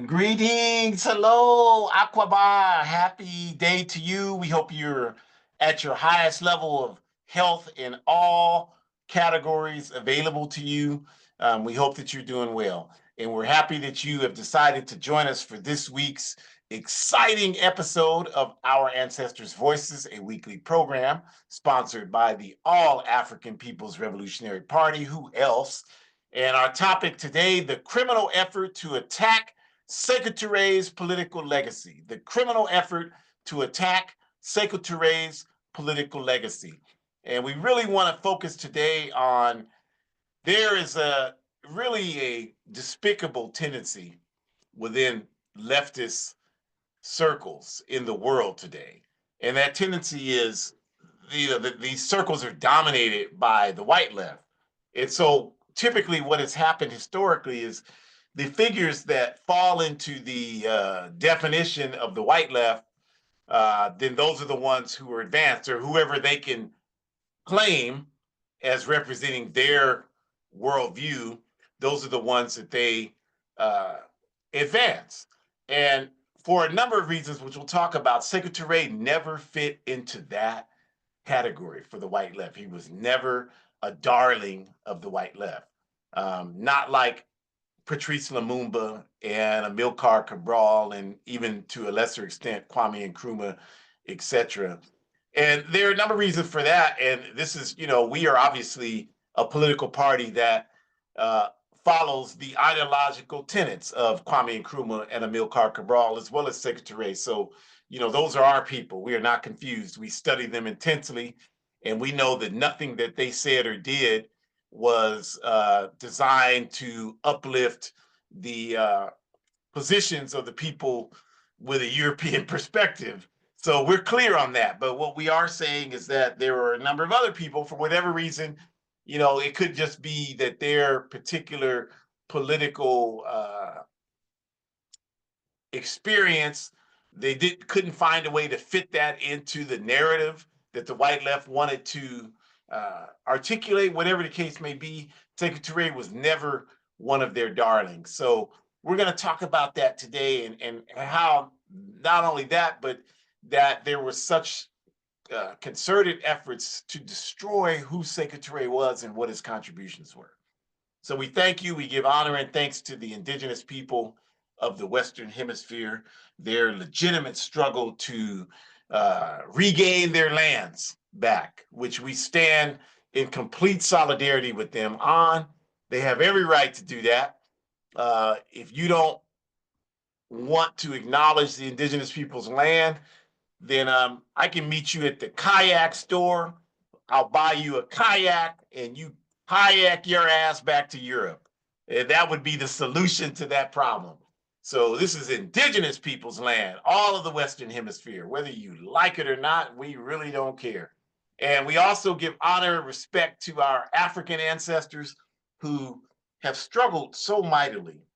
Greetings, hello, Aquaba. Happy day to you. We hope you're at your highest level of health in all categories available to you. We hope that you're doing well. And we're happy that you have decided to join us for this week's exciting episode of Our Ancestors' Voices, a weekly program sponsored by the All African People's Revolutionary Party. Who else? And our topic today, the criminal effort to attack Sekou Toure's political legacy, the criminal effort to attack Sekou Toure's political legacy. And we really want to focus today on there is really a despicable tendency within leftist circles in the world today. And that tendency is, these circles are dominated by the white left. And so typically what has happened historically is the figures that fall into the definition of the white left, then those are the ones who are advanced, or whoever they can claim as representing their worldview. Those are the ones that they uh, advance. And for a number of reasons, which we'll talk about, Sekou Toure never fit into that category for the white left. He was never a darling of the white left. Not like Patrice Lumumba and Amilcar Cabral, and even to a lesser extent, Kwame Nkrumah, etc. And there are a number of reasons for that. And this is, we are obviously a political party that uh, follows the ideological tenets of Kwame Nkrumah and Amilcar Cabral, as well as Sekou Toure. So, those are our people. We are not confused. We study them intensely, and we know that nothing that they said or did was designed to uplift the positions of the people with a European perspective. So we're clear on that. But what we are saying is that there are a number of other people, for whatever reason, it could just be that their particular political experience, they couldn't find a way to fit that into the narrative that the white left wanted to articulate. Whatever the case may be, Sekou Toure was never one of their darlings. So we're going to talk about that today, and how not only that, but that there were such concerted efforts to destroy who Sekou Toure was and what his contributions were. So we thank you. We give honor and thanks to the indigenous people of the Western Hemisphere, their legitimate struggle to regain their lands back, which we stand in complete solidarity with them on. They have every right to do that. If you don't want to acknowledge the indigenous people's land, then I can meet you at the kayak store. I'll buy you a kayak and you kayak your ass back to Europe. And that would be the solution to that problem. So this is indigenous people's land, all of the Western Hemisphere. Whether you like it or not, we really don't care. And we also give honor and respect to our African ancestors who have struggled so mightily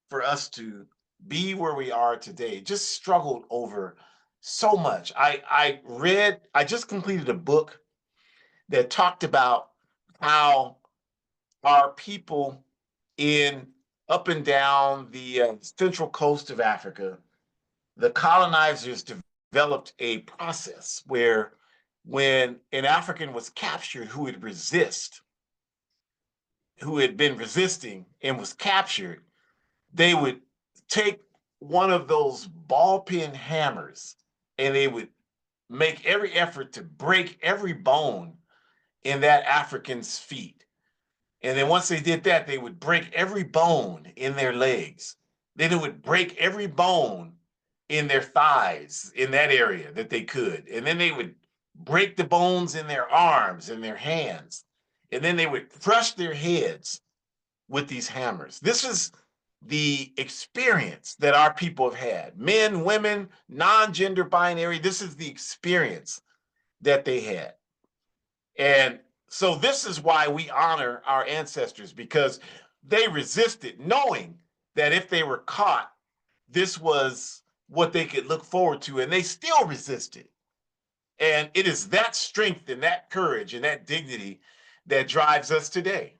for us to be where we are today, just struggled over so much. I just completed a book that talked about how our people in up and down the central coast of Africa, the colonizers developed a process where when an African was captured who had been resisting and was captured, they would take one of those ball peen hammers and they would make every effort to break every bone in that African's feet. And then once they did that, they would break every bone in their legs. Then it would break every bone in their thighs, in that area that they could. And then they would break the bones in their arms and their hands. And then they would crush their heads with these hammers. This is the experience that our people have had. Men, women, non-gender binary, this is the experience that they had. And so this is why we honor our ancestors, because they resisted, knowing that if they were caught, this was what they could look forward to, and they still resisted. And it is that strength and that courage and that dignity that drives us today.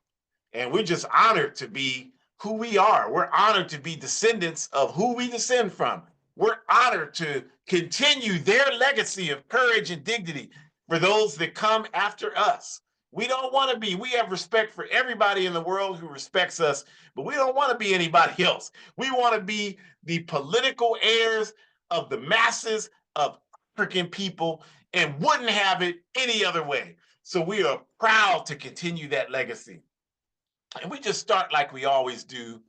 And we're just honored to be who we are. We're honored to be descendants of who we descend from. We're honored to continue their legacy of courage and dignity for those that come after us. We don't want to be, we have respect for everybody in the world who respects us, but we don't want to be anybody else. We want to be the political heirs of the masses of African people and wouldn't have it any other way. So we are proud to continue that legacy. And we just start like we always do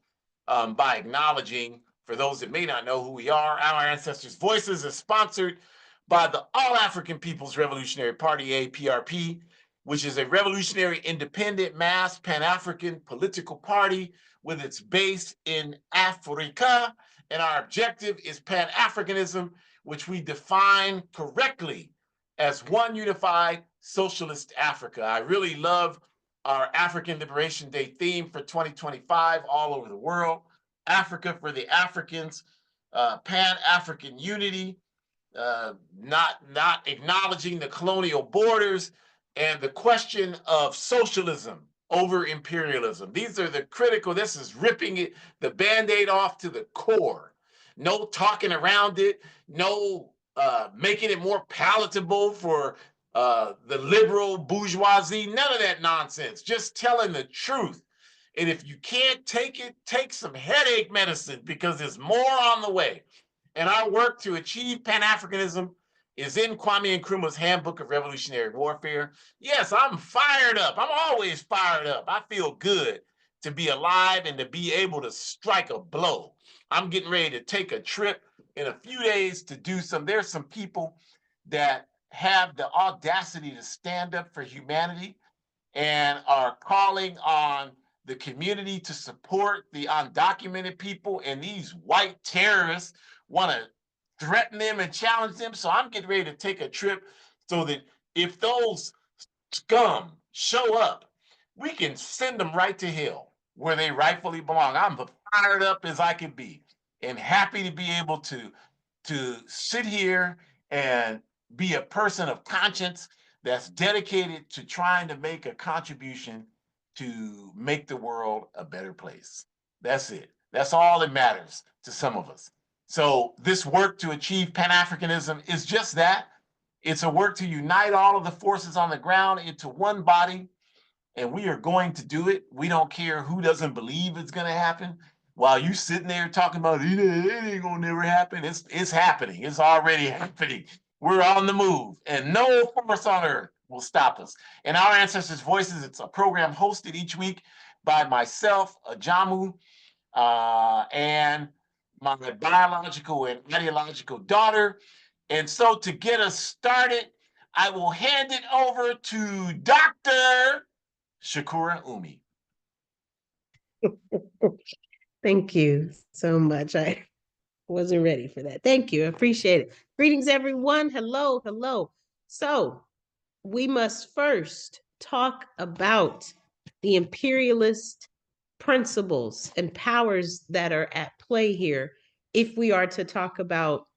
by acknowledging, for those that may not know who we are, Our Ancestors' Voices is sponsored by the All African People's Revolutionary Party, APRP, which is a revolutionary, independent, mass, Pan-African political party with its base in Africa. And our objective is Pan-Africanism, which we define correctly as one unified socialist Africa. I really love our African Liberation Day theme for 2025 all over the world. Africa for the Africans, Pan-African unity, not acknowledging the colonial borders, and the question of socialism over imperialism. These are the critical, this is ripping it, the Band-Aid off to the core. No talking around it, no making it more palatable for the liberal bourgeoisie, none of that nonsense, just telling the truth. And if you can't take it, take some headache medicine because there's more on the way. And our work to achieve Pan-Africanism is in Kwame Nkrumah's Handbook of Revolutionary Warfare. Yes, I'm fired up. I'm always fired up. I feel good to be alive and to be able to strike a blow. I'm getting ready to take a trip in a few days to do some, there's some people that have the audacity to stand up for humanity and are calling on the community to support the undocumented people, and these white terrorists want to threaten them and challenge them. So I'm getting ready to take a trip so that if those scum show up, we can send them right to hell where they rightfully belong. I'm fired up as I can be and happy to be able to sit here and be a person of conscience that's dedicated to trying to make a contribution to make the world a better place. That's it. That's all that matters to some of us. So this work to achieve Pan-Africanism is just that. It's a work to unite all of the forces on the ground into one body, and we are going to do it. We don't care who doesn't believe it's going to happen. While you sitting there talking about it ain't gonna never happen, it's happening. It's already happening. We're on the move, and no force on earth will stop us. And Our Ancestors' Voices, it's a program hosted each week by myself, Ajamu, and my biological and ideological daughter. And so to get us started, I will hand it over to Dr. Shakura Umi. Thank you so much. I wasn't ready for that. Thank you. I appreciate it. Greetings, everyone. Hello, hello. So we must first talk about the imperialist principles and powers that are at play here if we are to talk about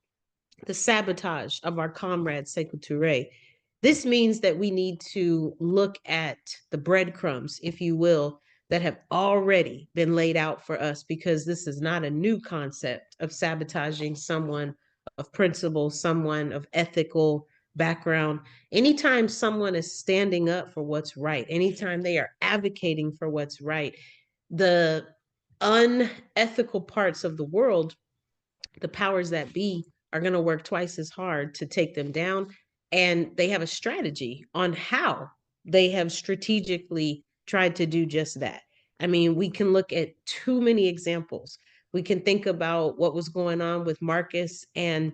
the sabotage of our comrade Sekou Ture. This means that we need to look at the breadcrumbs, if you will, that have already been laid out for us, because this is not a new concept of sabotaging someone of principle, someone of ethical background. Anytime someone is standing up for what's right, anytime they are advocating for what's right, the unethical parts of the world, the powers that be, are going to work twice as hard to take them down. And they have a strategy on how they have strategically tried to do just that. I mean, we can look at too many examples. We can think about what was going on with Marcus and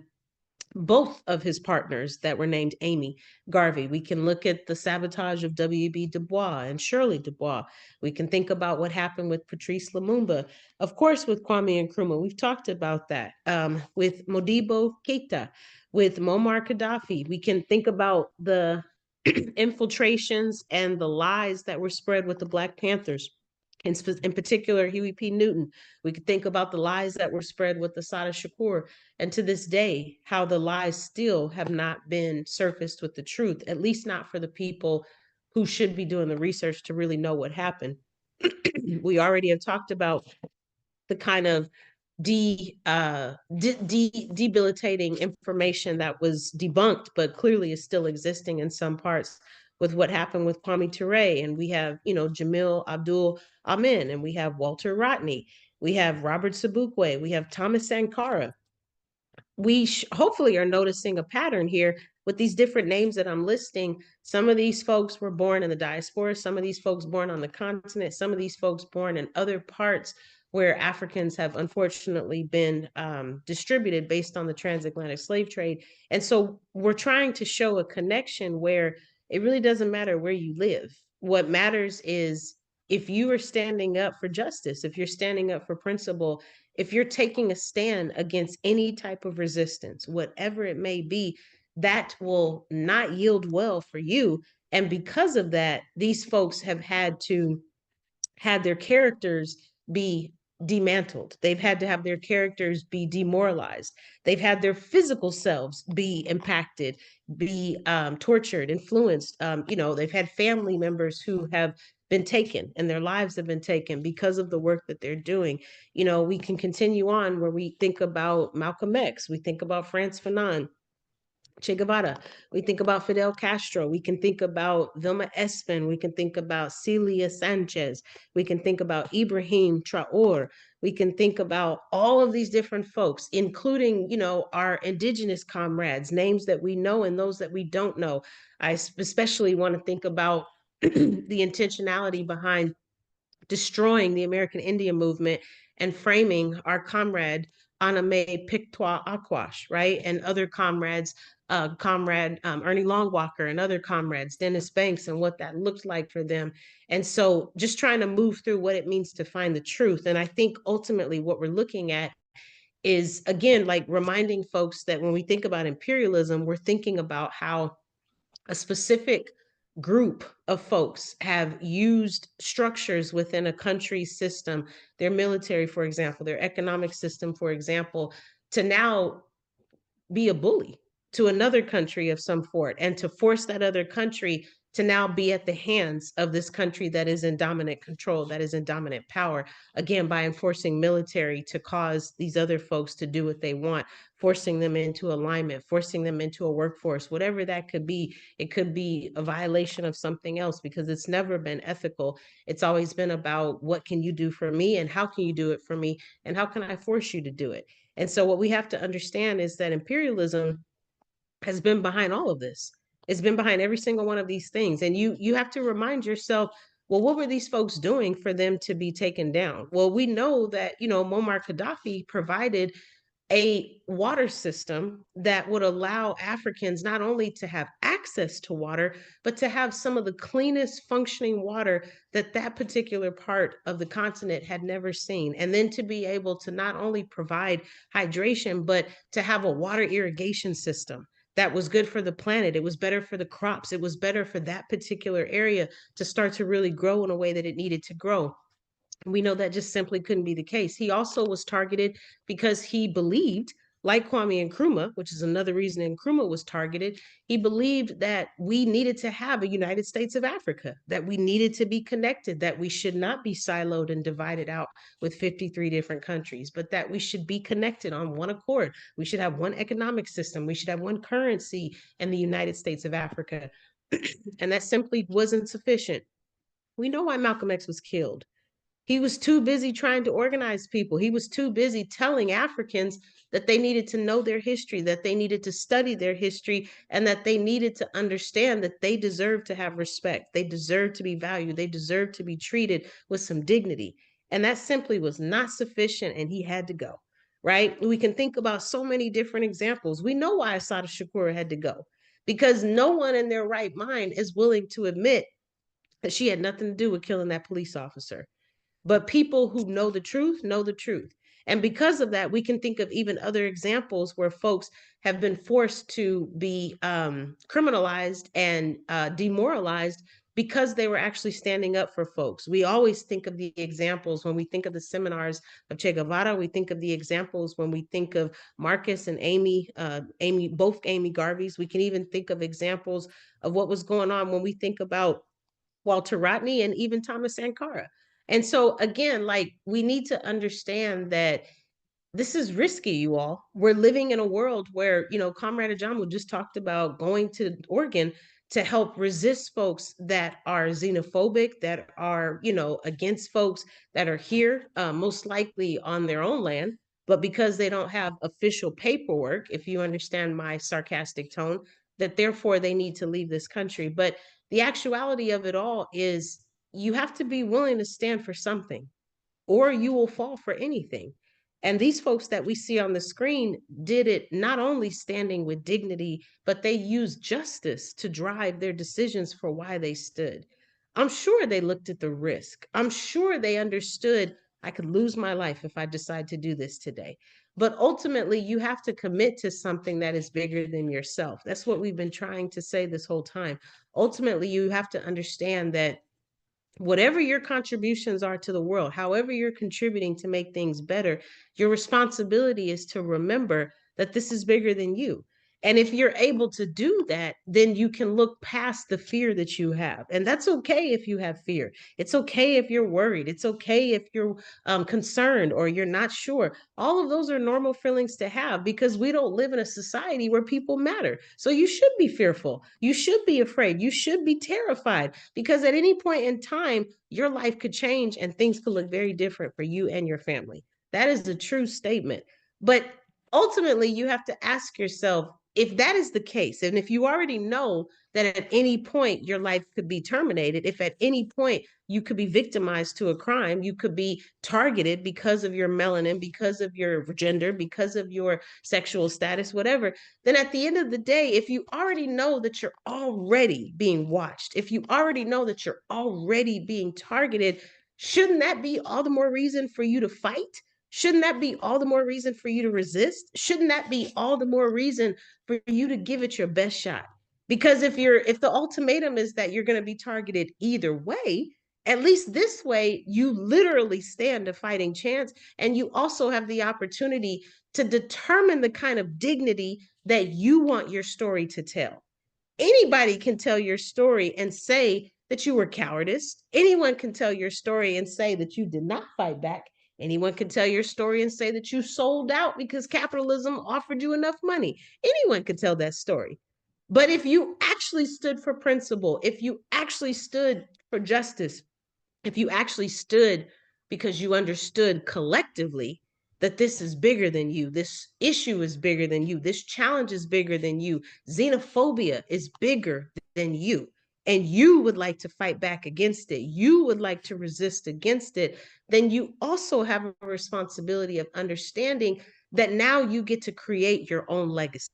both of his partners that were named Amy Garvey. We can look at the sabotage of W.E.B. Du Bois and Shirley Du Bois. We can think about what happened with Patrice Lumumba. Of course, with Kwame Nkrumah, we've talked about that. With Modibo Keita, with Muammar Gaddafi, we can think about the infiltrations and the lies that were spread with the Black Panthers. In particular, Huey P. Newton. We could think about the lies that were spread with Assata Shakur. And to this day, how the lies still have not been surfaced with the truth, at least not for the people who should be doing the research to really know what happened. We already have talked about the kind of debilitating information that was debunked, but clearly is still existing in some parts with what happened with Kwame Ture. And we have, Jamil Abdul Amin, and we have Walter Rodney, we have Robert Sabukwe, we have Thomas Sankara. We hopefully are noticing a pattern here with these different names that I'm listing. Some of these folks were born in the diaspora, some of these folks born on the continent, some of these folks born in other parts where Africans have unfortunately been distributed based on the transatlantic slave trade. And so we're trying to show a connection where it really doesn't matter where you live. What matters is if you are standing up for justice, if you're standing up for principle, if you're taking a stand against any type of resistance, whatever it may be, that will not yield well for you. And because of that, these folks have had their characters be dismantled. They've had to have their characters be demoralized. They've had their physical selves be impacted, be tortured, influenced. They've had family members who have been taken and their lives have been taken because of the work that they're doing. We can continue on where we think about Malcolm X, we think about Frantz Fanon, Che Guevara. We think about Fidel Castro. We can think about Vilma Espin. We can think about Celia Sanchez. We can think about Ibrahim Traore. We can think about all of these different folks, including, our indigenous comrades, names that we know and those that we don't know. I especially want to think about the intentionality behind destroying the American Indian movement and framing our comrade Aname Pictois Akwash, right? And other comrades, comrade Ernie Longwalker and other comrades, Dennis Banks, and what that looked like for them. And so just trying to move through what it means to find the truth. And I think ultimately what we're looking at is, again, like reminding folks that when we think about imperialism, we're thinking about how a specific group of folks have used structures within a country's system, their military, for example, their economic system, for example, to now be a bully to another country of some sort and to force that other country to now be at the hands of this country that is in dominant control, that is in dominant power, again, by enforcing military to cause these other folks to do what they want, forcing them into alignment, forcing them into a workforce, whatever that could be. It could be a violation of something else because it's never been ethical. It's always been about what can you do for me and how can you do it for me and how can I force you to do it? And so what we have to understand is that imperialism has been behind all of this. It's been behind every single one of these things. And you have to remind yourself, well, what were these folks doing for them to be taken down? Well, we know that, Muammar Gaddafi provided a water system that would allow Africans not only to have access to water, but to have some of the cleanest functioning water that that particular part of the continent had never seen. And then to be able to not only provide hydration, but to have a water irrigation system that was good for the planet. It was better for the crops. It was better for that particular area to start to really grow in a way that it needed to grow. We know that just simply couldn't be the case. He also was targeted because he believed, like Kwame Nkrumah, which is another reason Nkrumah was targeted, he believed that we needed to have a United States of Africa, that we needed to be connected, that we should not be siloed and divided out with 53 different countries, but that we should be connected on one accord. We should have one economic system. We should have one currency in the United States of Africa. And that simply wasn't sufficient. We know why Malcolm X was killed. He was too busy trying to organize people. He was too busy telling Africans that they needed to know their history, that they needed to study their history, and that they needed to understand that they deserve to have respect. They deserve to be valued. They deserve to be treated with some dignity. And that simply was not sufficient, and he had to go, right? We can think about so many different examples. We know why Assata Shakur had to go, because no one in their right mind is willing to admit that she had nothing to do with killing that police officer. But people who know the truth know the truth. And because of that, we can think of even other examples where folks have been forced to be criminalized and demoralized because they were actually standing up for folks. We always think of the examples when we think of the seminars of Che Guevara. We think of the examples when we think of Marcus and both Amy Garveys. We can even think of examples of what was going on when we think about Walter Rodney and even Thomas Sankara. And so again, like, we need to understand that this is risky, you all. We're living in a world where, Comrade Ajamu just talked about going to Oregon to help resist folks that are xenophobic, that are, against folks that are here, most likely on their own land. But because they don't have official paperwork, if you understand my sarcastic tone, that therefore they need to leave this country. But the actuality of it all is you have to be willing to stand for something, or you will fall for anything. And these folks that we see on the screen did it not only standing with dignity, but they used justice to drive their decisions for why they stood. I'm sure they looked at the risk. I'm sure they understood I could lose my life if I decide to do this today. But ultimately, you have to commit to something that is bigger than yourself. That's what we've been trying to say this whole time. Ultimately, you have to understand that whatever your contributions are to the world, however you're contributing to make things better, your responsibility is to remember that this is bigger than you. And if you're able to do that, then you can look past the fear that you have. And that's okay if you have fear. It's okay if you're worried. It's okay if you're concerned or you're not sure. All of those are normal feelings to have, because we don't live in a society where people matter. So you should be fearful. You should be afraid. You should be terrified, because at any point in time, your life could change and things could look very different for you and your family. That is a true statement. But ultimately, you have to ask yourself, if that is the case, and if you already know that at any point your life could be terminated, if at any point you could be victimized to a crime, you could be targeted because of your melanin, because of your gender, because of your sexual status, whatever, then at the end of the day, if you already know that you're already being watched, if you already know that you're already being targeted, shouldn't that be all the more reason for you to fight? Shouldn't that be all the more reason for you to resist? Shouldn't that be all the more reason for you to give it your best shot? Because if the ultimatum is that you're going to be targeted either way, at least this way you literally stand a fighting chance, and you also have the opportunity to determine the kind of dignity that you want your story to tell. Anybody can tell your story and say that you were cowardice. Anyone can tell your story and say that you did not fight back. Anyone can tell your story and say that you sold out because capitalism offered you enough money. Anyone can tell that story. But if you actually stood for principle, if you actually stood for justice, if you actually stood because you understood collectively that this is bigger than you, this issue is bigger than you, this challenge is bigger than you, xenophobia is bigger than you, and you would like to fight back against it, you would like to resist against it, then you also have a responsibility of understanding that now you get to create your own legacy.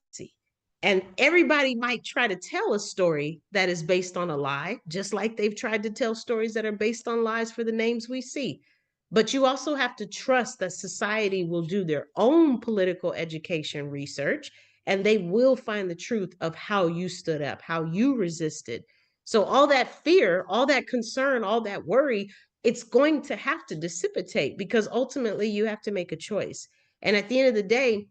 And everybody might try to tell a story that is based on a lie, just like they've tried to tell stories that are based on lies for the names we see. But you also have to trust that society will do their own political education research, and they will find the truth of how you stood up, how you resisted. So all that fear, all that concern, all that worry, it's going to have to dissipate, because ultimately you have to make a choice. And at the end of the day,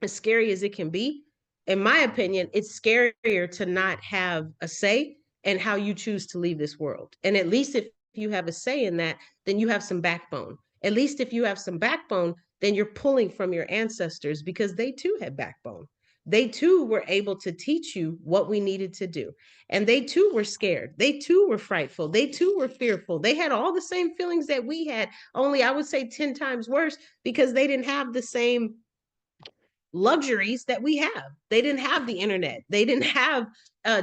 as scary as it can be, in my opinion, it's scarier to not have a say in how you choose to leave this world. And at least if you have a say in that, then you have some backbone. At least if you have some backbone, then you're pulling from your ancestors, because they too had backbone. They too were able to teach you what we needed to do. And they too were scared. They too were frightful. They too were fearful. They had all the same feelings that we had, only I would say 10 times worse, because they didn't have the same luxuries that we have. They didn't have the internet. They didn't have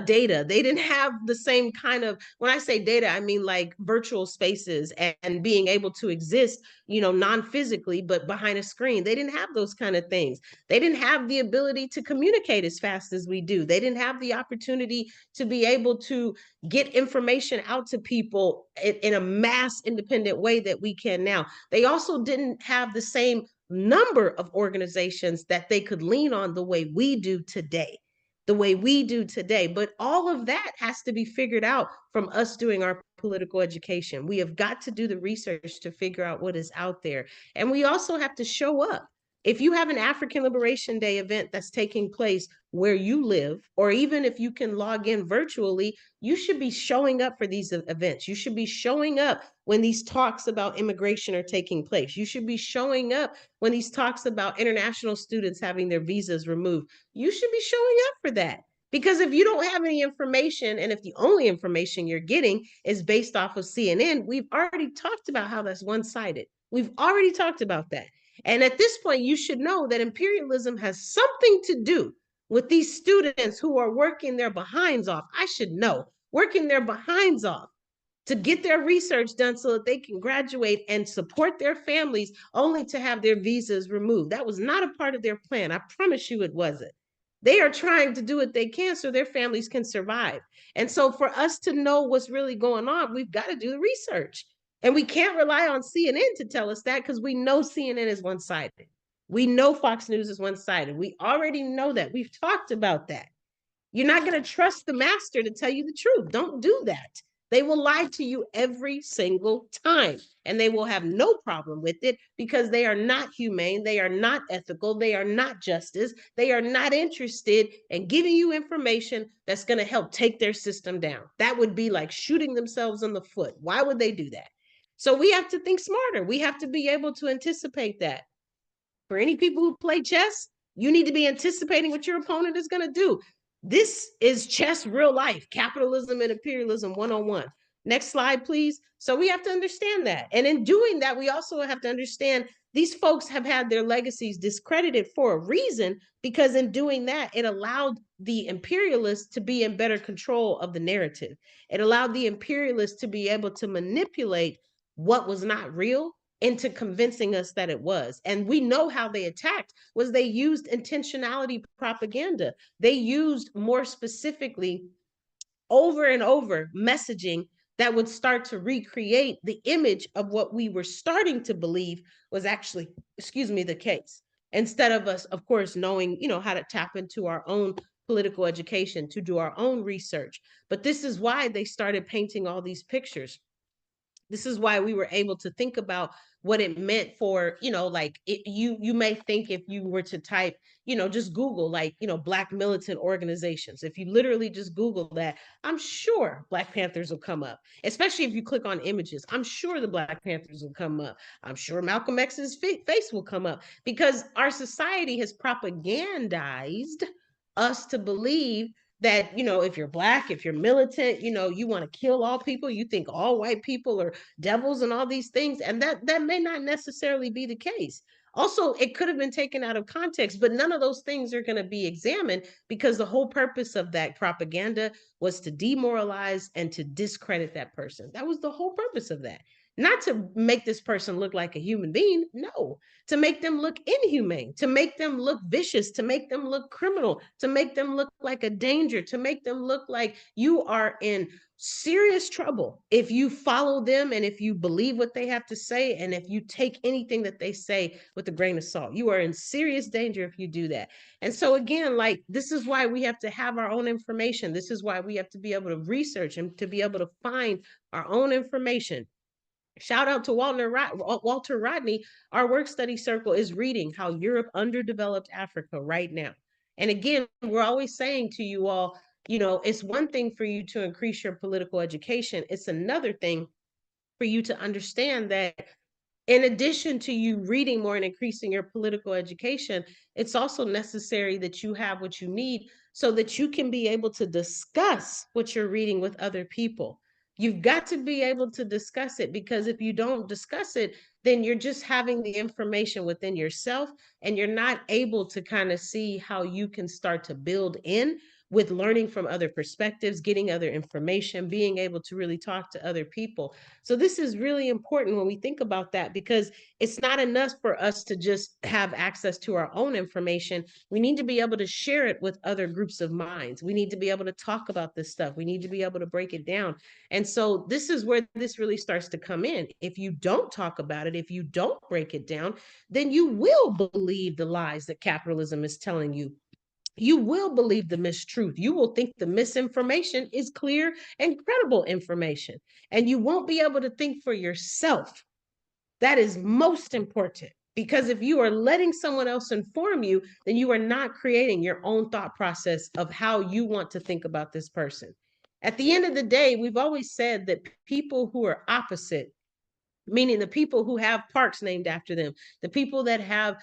data. They didn't have the same kind of, when I say data, I mean like virtual spaces and being able to exist, non-physically, but behind a screen. They didn't have those kind of things. They didn't have the ability to communicate as fast as we do. They didn't have the opportunity to be able to get information out to people in a mass independent way that we can now. They also didn't have the same number of organizations that they could lean on the way we do today. But all of that has to be figured out from us doing our political education. We have got to do the research to figure out what is out there. And we also have to show up. If you have an African Liberation Day event that's taking place where you live, or even if you can log in virtually, you should be showing up for these events. You should be showing up when these talks about immigration are taking place. You should be showing up when these talks about international students having their visas removed. You should be showing up for that. Because if you don't have any information, and if the only information you're getting is based off of CNN, we've already talked about how that's one-sided. We've already talked about that. And at this point, you should know that imperialism has something to do with these students who are working their behinds off. I should know, working their behinds off to get their research done so that they can graduate and support their families only to have their visas removed. That was not a part of their plan. I promise you it wasn't. They are trying to do what they can so their families can survive. And so for us to know what's really going on, we've got to do the research. And we can't rely on CNN to tell us that because we know CNN is one-sided. We know Fox News is one-sided. We already know that. We've talked about that. You're not going to trust the master to tell you the truth. Don't do that. They will lie to you every single time, and they will have no problem with it because they are not humane. They are not ethical. They are not justice. They are not interested in giving you information that's going to help take their system down. That would be like shooting themselves in the foot. Why would they do that? So we have to think smarter. We have to be able to anticipate that. For any people who play chess, you need to be anticipating what your opponent is going to do. This is chess real life, capitalism and imperialism 101. Next slide, please. So we have to understand that. And in doing that, we also have to understand these folks have had their legacies discredited for a reason, because in doing that, it allowed the imperialists to be in better control of the narrative. It allowed the imperialists to be able to manipulate what was not real into convincing us that it was. And we know how they attacked was they used intentionality propaganda. They used, more specifically, over and over messaging that would start to recreate the image of what we were starting to believe was actually, the case. Instead of us, of course, knowing, how to tap into our own political education, to do our own research. But this is why they started painting all these pictures. This is why we were able to think about what it meant for, like you may think, if you were to type, just Google, like, Black militant organizations. If you literally just Google that, I'm sure Black Panthers will come up, especially if you click on images. I'm sure the Black Panthers will come up. I'm sure Malcolm X's face will come up, because our society has propagandized us to believe that, if you're Black, if you're militant, you want to kill all people, you think all white people are devils and all these things, and that may not necessarily be the case. Also, it could have been taken out of context, but none of those things are going to be examined, because the whole purpose of that propaganda was to demoralize and to discredit that person. That was the whole purpose of that. Not to make this person look like a human being, no, to make them look inhumane, to make them look vicious, to make them look criminal, to make them look like a danger, to make them look like you are in serious trouble if you follow them, and if you believe what they have to say, and if you take anything that they say with a grain of salt. You are in serious danger if you do that. And so again, like, this is why we have to have our own information. This is why we have to be able to research and to be able to find our own information. Shout out to Walter Rodney. Our work study circle is reading How Europe Underdeveloped Africa right now. And again, we're always saying to you all, it's one thing for you to increase your political education. It's another thing for you to understand that in addition to you reading more and increasing your political education, it's also necessary that you have what you need so that you can be able to discuss what you're reading with other people. You've got to be able to discuss it, because if you don't discuss it, then you're just having the information within yourself, and you're not able to kind of see how you can start to build in with learning from other perspectives, getting other information, being able to really talk to other people. So this is really important when we think about that, because it's not enough for us to just have access to our own information. We need to be able to share it with other groups of minds. We need to be able to talk about this stuff. We need to be able to break it down. And so this is where this really starts to come in. If you don't talk about it, if you don't break it down, then you will believe the lies that capitalism is telling you. You will believe the mistruth. You will think the misinformation is clear and credible information, and you won't be able to think for yourself. That is most important. Because if you are letting someone else inform you, then you are not creating your own thought process of how you want to think about this person. At the end of the day, we've always said that people who are opposite, meaning the people who have parks named after them, the people that have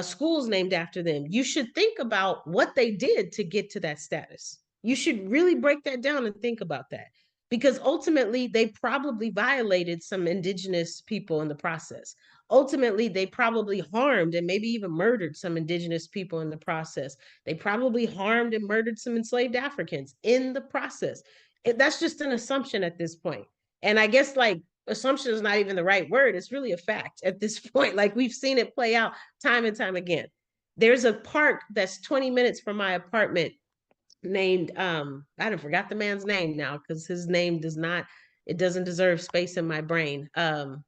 schools named after them, you should think about what they did to get to that status. You should really break that down and think about that, because ultimately they probably violated some indigenous people in the process. Ultimately, they probably harmed and maybe even murdered some indigenous people in the process. They probably harmed and murdered some enslaved Africans in the process. That's just an assumption at this point. And I guess like assumption is not even the right word. It's really a fact at this point. Like we've seen it play out time and time again. There's a park that's 20 minutes from my apartment named I don't forgot the man's name now because his name does not, it doesn't deserve space in my brain. Tom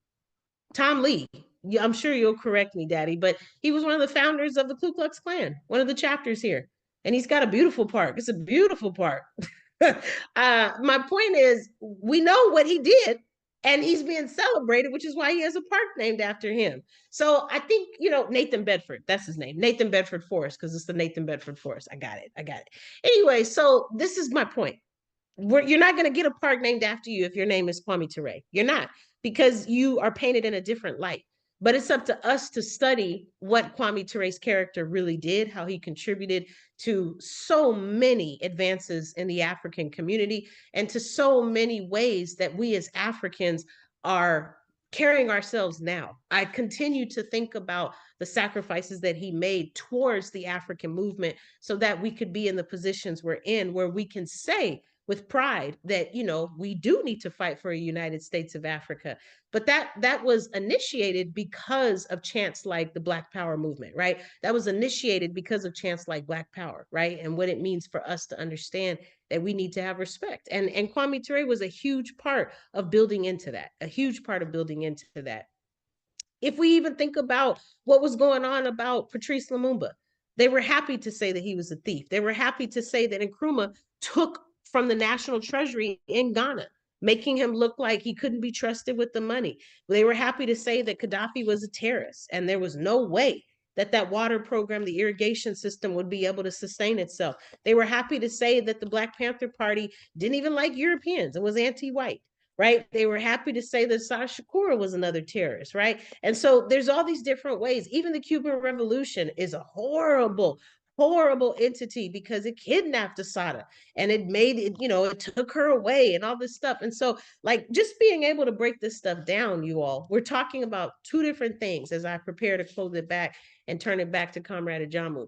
Lee. I'm sure you'll correct me, Daddy, but he was one of the founders of the Ku Klux Klan, one of the chapters here. And he's got a beautiful park. It's a beautiful park. My point is, we know what he did, and he's being celebrated, which is why he has a park named after him. So I think, Nathan Bedford, that's his name, Nathan Bedford Forest, because it's the Nathan Bedford Forest. I got it. Anyway, so this is my point. You're not going to get a park named after you if your name is Kwame Ture. You're not, because you are painted in a different light. But it's up to us to study what Kwame Ture's character really did, how he contributed to so many advances in the African community and to so many ways that we as Africans are carrying ourselves now. I continue to think about the sacrifices that he made towards the African movement so that we could be in the positions we're in, where we can say with pride that we do need to fight for a United States of Africa. But that was initiated because of chants like the Black Power movement, right? That was initiated because of chants like Black Power, right? And what it means for us to understand that we need to have respect. And Kwame Ture was a huge part of building into that, a huge part of building into that. If we even think about what was going on about Patrice Lumumba, they were happy to say that he was a thief. They were happy to say that Nkrumah took from the national treasury in Ghana, making him look like he couldn't be trusted with the money. They were happy to say that Gaddafi was a terrorist, and there was no way that water program, the irrigation system, would be able to sustain itself. They were happy to say that the Black Panther Party didn't even like Europeans and was anti-white, right? They were happy to say that Sekou was another terrorist, right? And so there's all these different ways. Even the Cuban Revolution is a horrible, horrible entity because it kidnapped Asada and it made it, it took her away and all this stuff. And so, like, just being able to break this stuff down, you all, we're talking about two different things as I prepare to close it back and turn it back to Comrade Ajamu.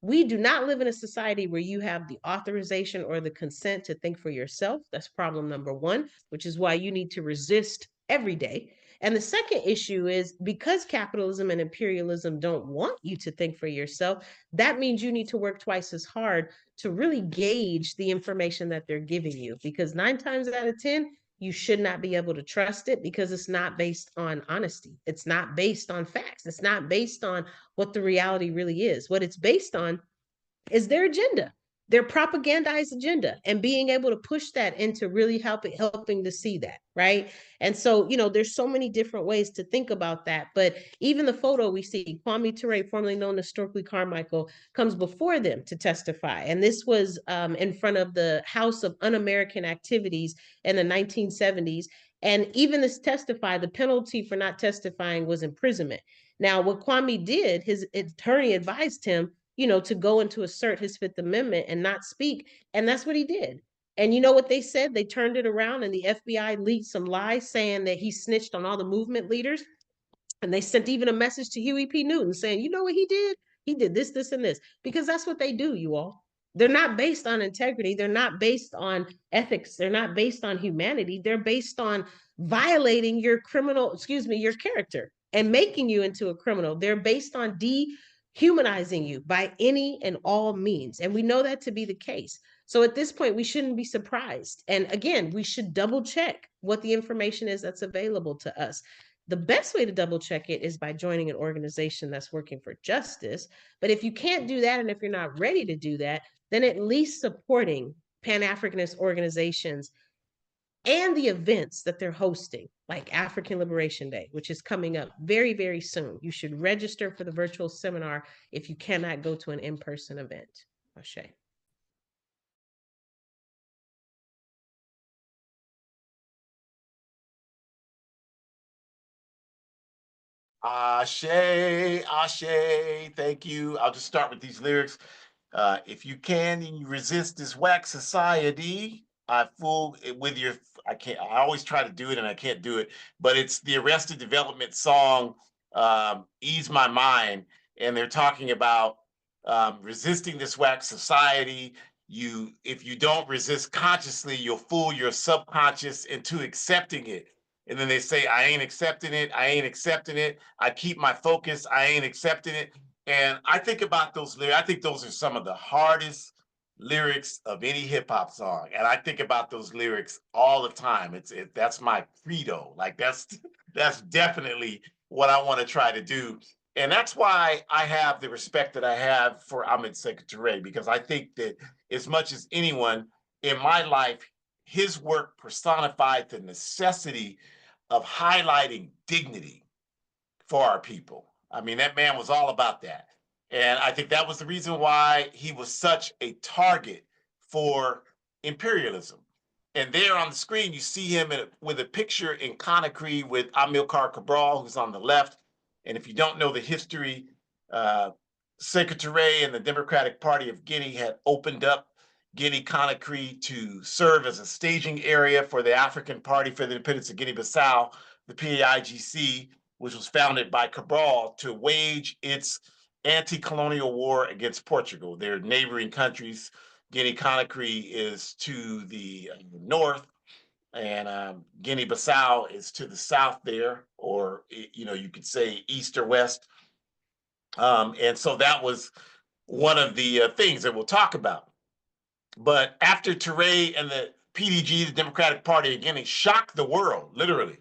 We do not live in a society where you have the authorization or the consent to think for yourself. That's problem number one, which is why you need to resist every day. And the second issue is because capitalism and imperialism don't want you to think for yourself, that means you need to work twice as hard to really gauge the information that they're giving you. Because 9 times out of 10, you should not be able to trust it because it's not based on honesty. It's not based on facts. It's not based on what the reality really is. What it's based on is their agenda, their propagandized agenda, and being able to push that into really helping to see that, right? And so, there's so many different ways to think about that. But even the photo we see, Kwame Ture, formerly known as Stokely Carmichael, comes before them to testify. And this was in front of the House of Un-American Activities in the 1970s. And even this testify, the penalty for not testifying was imprisonment. Now, what Kwame did, his attorney advised him, to go and to assert his Fifth Amendment and not speak. And that's what he did. And you know what they said? They turned it around and the FBI leaked some lies saying that he snitched on all the movement leaders. And they sent even a message to Huey P. Newton saying, you know what he did? He did this, this, and this. Because that's what they do, you all. They're not based on integrity. They're not based on ethics. They're not based on humanity. They're based on violating your your character and making you into a criminal. They're based on dehumanizing you by any and all means. And we know that to be the case. So at this point, we shouldn't be surprised. And again, we should double check what the information is that's available to us. The best way to double check it is by joining an organization that's working for justice. But if you can't do that, and if you're not ready to do that, then at least supporting Pan-Africanist organizations and the events that they're hosting, like African Liberation Day, which is coming up very, very soon. You should register for the virtual seminar if you cannot go to an in-person event. Ashe. Ashe, Ashe, thank you. I'll just start with these lyrics. If you can and you resist this whack society, I fool with your. I can't. I always try to do it and I can't do it. But it's the Arrested Development song, "Ease My Mind," and they're talking about resisting this whack society. If you don't resist consciously, you'll fool your subconscious into accepting it. And then they say, "I ain't accepting it. I ain't accepting it. I keep my focus. I ain't accepting it." And I think about those lyrics. I think those are some of the hardest lyrics of any hip hop song. And I think about those lyrics all the time. That's my credo. Like that's definitely what I want to try to do. And that's why I have the respect that I have for Ahmed Sekou Ture, because I think that as much as anyone in my life, his work personified the necessity of highlighting dignity for our people. I mean, that man was all about that. And I think that was the reason why he was such a target for imperialism. And there on the screen, you see him with a picture in Conakry with Amilcar Cabral, who's on the left. And if you don't know the history, uh, Sekou Touré and the Democratic Party of Guinea had opened up Guinea Conakry to serve as a staging area for the African Party for the Independence of Guinea-Bissau, the PAIGC, which was founded by Cabral to wage its anti-colonial war against Portugal. Their neighboring countries, Guinea-Conakry is to the north, and Guinea-Bissau is to the south there, or you could say east or west. And so that was one of the things that we'll talk about. But after Touré and the PDG, the Democratic Party of Guinea, shocked the world, literally,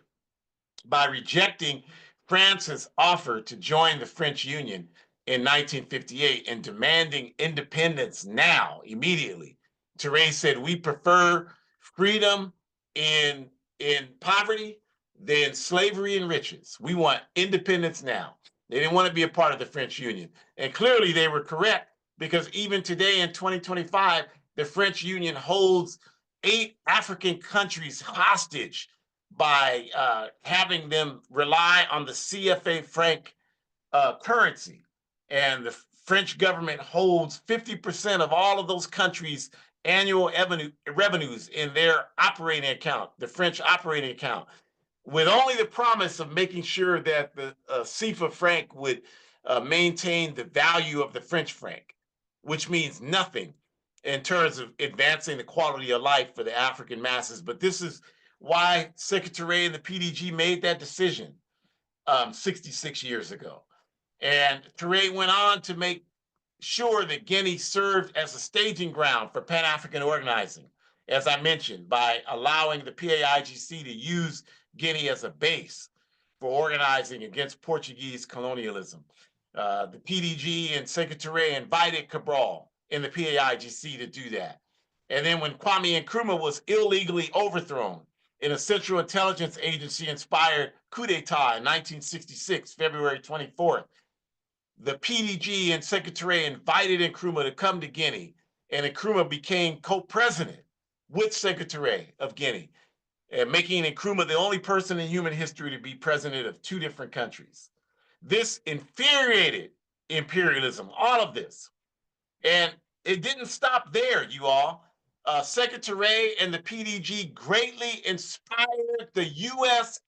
by rejecting France's offer to join the French Union in 1958 and demanding independence now, immediately. Touré said, "We prefer freedom in poverty than slavery and riches. We want independence now." They didn't want to be a part of the French Union. And clearly they were correct, because even today in 2025, the French Union holds 8 African countries hostage by having them rely on the CFA franc currency. And the French government holds 50% of all of those countries' annual revenues in their operating account, the French operating account, with only the promise of making sure that the CFA franc would maintain the value of the French franc, which means nothing in terms of advancing the quality of life for the African masses. But this is why Sekou Touré and the PDG made that decision 66 years ago. And Touré went on to make sure that Guinea served as a staging ground for Pan-African organizing, as I mentioned, by allowing the PAIGC to use Guinea as a base for organizing against Portuguese colonialism. The PDG and Sekou Touré invited Cabral in the PAIGC to do that. And then when Kwame Nkrumah was illegally overthrown in a Central Intelligence Agency inspired coup d'etat in 1966, February 24th, the PDG and Sekou Touré invited Nkrumah to come to Guinea, and Nkrumah became co-president with Sekou Touré of Guinea, and making Nkrumah the only person in human history to be president of 2 different countries. This infuriated imperialism, all of this. And it didn't stop there, you all. Sekou Touré and the PDG greatly inspired the U.S.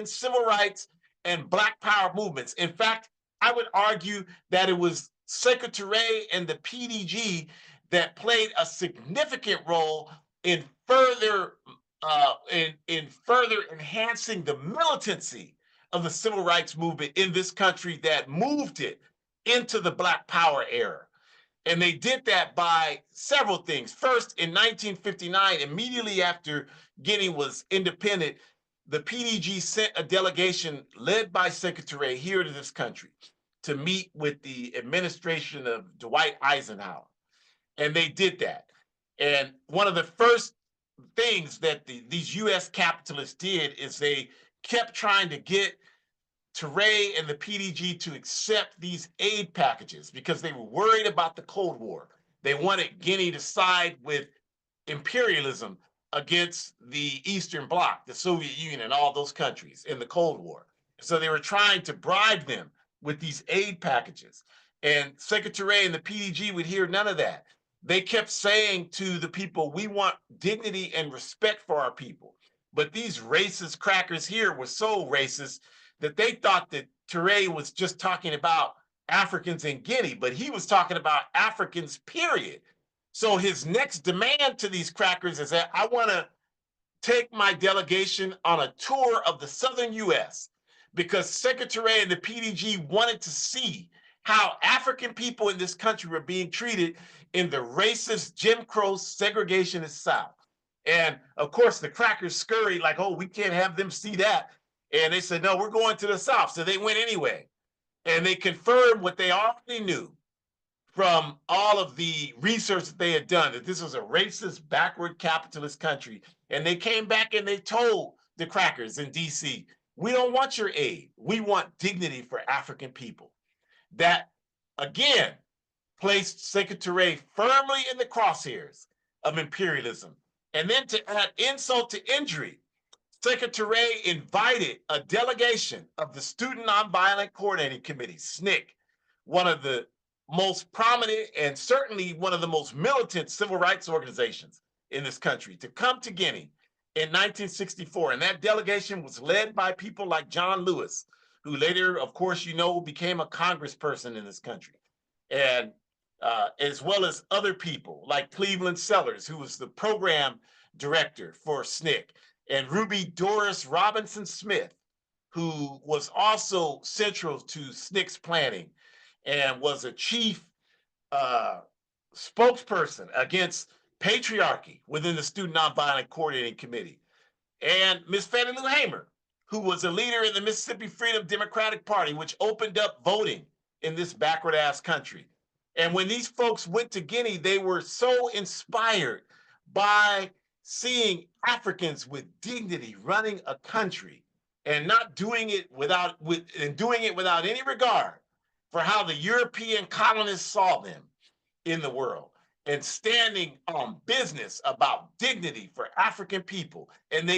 civil rights and Black Power movements. In fact, I would argue that it was Sekou Touré and the PDG that played a significant role in further further enhancing the militancy of the civil rights movement in this country, that moved it into the Black Power era. And they did that by several things. First, in 1959, immediately after Guinea was independent, the PDG sent a delegation led by Sekou Touré here to this country to meet with the administration of Dwight Eisenhower. And they did that. And one of the first things that these U.S. capitalists did is they kept trying to get Ture and the PDG to accept these aid packages because they were worried about the Cold War. They wanted Guinea to side with imperialism against the Eastern Bloc, the Soviet Union, and all those countries in the Cold War. So they were trying to bribe them with these aid packages. And Sekou Ture and the PDG would hear none of that. They kept saying to the people, we want dignity and respect for our people. But these racist crackers here were so racist that they thought that Ture was just talking about Africans in Guinea, but he was talking about Africans, period. So his next demand to these crackers is that I want to take my delegation on a tour of the southern U.S. because Sekou Ture and the PDG wanted to see how African people in this country were being treated in the racist Jim Crow segregationist South. And of course, the crackers scurried like, oh, we can't have them see that. And they said, no, we're going to the South. So they went anyway. And they confirmed what they already knew from all of the research that they had done, that this was a racist, backward capitalist country. And they came back and they told the crackers in DC, we don't want your aid. We want dignity for African people. That, again, placed Sekou Ture firmly in the crosshairs of imperialism. And then to add insult to injury, Sekou Ture invited a delegation of the Student Nonviolent Coordinating Committee, SNCC, one of the most prominent and certainly one of the most militant civil rights organizations in this country, to come to Guinea in 1964. And that delegation was led by people like John Lewis, who later, of course, became a congressperson in this country. And as well as other people like Cleveland Sellers, who was the program director for SNCC, and Ruby Doris Robinson Smith, who was also central to SNCC's planning and was a chief spokesperson against patriarchy within the Student Nonviolent Coordinating Committee. And Miss Fannie Lou Hamer, who was a leader in the Mississippi Freedom Democratic Party, which opened up voting in this backward ass country. And when these folks went to Guinea, they were so inspired by seeing Africans with dignity running a country and not doing it without any regard for how the European colonists saw them in the world, and standing on business about dignity for African people. And